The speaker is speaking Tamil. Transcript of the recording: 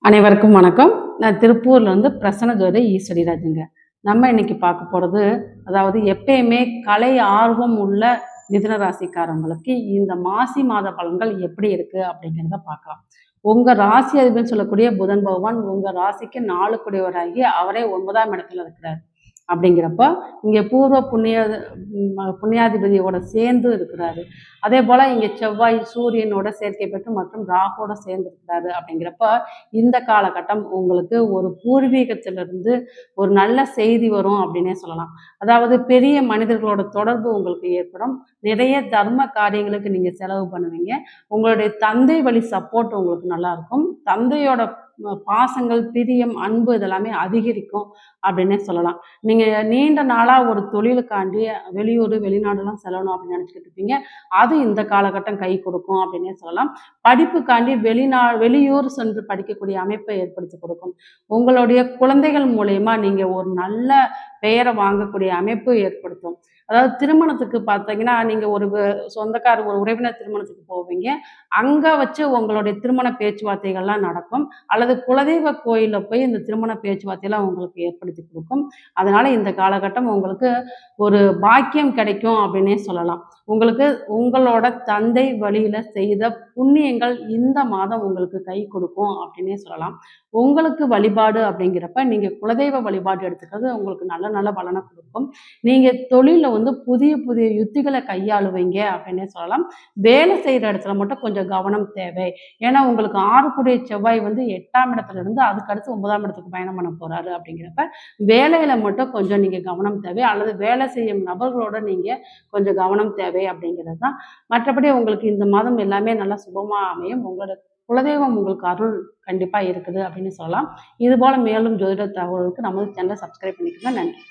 அனைவருக்கும் வணக்கம். நான் திருப்பூர்லேருந்து பிரசன்ன ஜோதி ஈஸ்வரி ராஜுங்க. நம்ம இன்னைக்கு பார்க்க போகிறது, அதாவது எப்பயுமே கலை ஆர்வம் உள்ள மிதுன ராசிக்காரங்களுக்கு இந்த மாசி மாத பலன்கள் எப்படி இருக்குது அப்படிங்கிறத பார்க்கலாம். உங்கள் ராசி அதிபதினு சொல்லக்கூடிய புதன் பகவான் உங்கள் ராசிக்கு 4 குடையவராகி அவரே 9ஆம் இடத்துல இருக்கிறார். அப்படிங்கிறப்ப இங்கே பூர்வ புண்ணியாதிபதியோட சேர்ந்து இருக்கிறாரு. அதே போல் இங்கே செவ்வாய் சூரியனோட சேர்க்கை பெற்று மற்றும் ராகோட சேர்ந்து இருக்கிறாரு. அப்படிங்கிறப்ப இந்த காலகட்டம் உங்களுக்கு ஒரு பூர்வீகத்திலிருந்து ஒரு நல்ல செய்தி வரும் அப்படின்னே சொல்லலாம். அதாவது பெரிய மனிதர்களோட தொடர்பு உங்களுக்கு ஏற்படும். நிறைய தர்ம காரியங்களுக்கு நீங்கள் செலவு பண்ணுவீங்க. உங்களுடைய தந்தை வழி சப்போர்ட் உங்களுக்கு நல்லா இருக்கும். தந்தையோட பாசங்கள், பிரியம், அன்பு இதெல்லாமே அதிகரிக்கும் அப்படின்னே சொல்லலாம். நீங்கள் நீண்ட நாளாக ஒரு தொழிலுக்காண்டி வெளியூர் வெளிநாடுலாம் செல்லணும் அப்படின்னு நினச்சிக்கிட்டு இருப்பீங்க. அது இந்த காலகட்டம் கை கொடுக்கும் அப்படின்னே சொல்லலாம். படிப்புக்காண்டி வெளியூர் சென்று படிக்கக்கூடிய அமைப்பை ஏற்படுத்தி கொடுக்கும். உங்களுடைய குழந்தைகள் மூலயமா நீங்கள் ஒரு நல்ல பெயரை வாங்கக்கூடிய அமைப்பு ஏற்படுத்தும். அதாவது திருமணத்துக்கு பார்த்தீங்கன்னா, நீங்கள் ஒரு ஒரு உறவினர் திருமணத்துக்கு போவீங்க. அங்கே வச்சு உங்களுடைய திருமண பேச்சுவார்த்தைகள்லாம் நடக்கும். அல்லது குலதெய்வ கோயிலில் போய் இந்த திருமண பேச்சுவார்த்தையெல்லாம் உங்களுக்கு ஏற்படுத்தி கொடுக்கும். அதனால் இந்த காலகட்டம் உங்களுக்கு ஒரு பாக்கியம் கிடைக்கும் அப்படின்னே சொல்லலாம். உங்களுக்கு உங்களோட தந்தை வழியில் செய்த புண்ணியங்கள் இந்த மாதம் உங்களுக்கு கை கொடுக்கும் அப்படின்னே சொல்லலாம். உங்களுக்கு வழிபாடு அப்படிங்கிறப்ப நீங்கள் குலதெய்வ வழிபாடு எடுத்துக்கிறது உங்களுக்கு நல்ல நல்ல பலனை கொடுக்கும். நீங்கள் தொழிலில் புதிய புதிய யுத்திகளை கையாளுவீங்க அப்படின்னே சொல்லலாம். வேலை செய்கிற இடத்துல மட்டும் கொஞ்சம் கவனம் தேவை. ஏன்னா உங்களுக்கு 6 செவ்வாய் 8ஆம் இடத்துல இருந்து அதுக்கடுத்து 9ஆம் இடத்துக்கு பயணம் பண்ண போகிறாரு. அப்படிங்கிறப்ப வேலையில் மட்டும் கொஞ்சம் நீங்கள் கவனம் தேவை. அல்லது வேலை செய்யும் நபர்களோட நீங்கள் கொஞ்சம் கவனம் தேவை அப்படிங்கிறது தான். மற்றபடி உங்களுக்கு இந்த மாதம் எல்லாமே நல்லா சுபமாக அமையும். உங்களோட குலதெய்வம் உங்களுக்கு அருள் கண்டிப்பாக இருக்குது அப்படின்னு சொல்லலாம். இதுபோல் மேலும் ஜோதிட தகவலுக்கு நமது சேனலை சப்ஸ்கிரைப் பண்ணிக்கோங்க. நன்றி.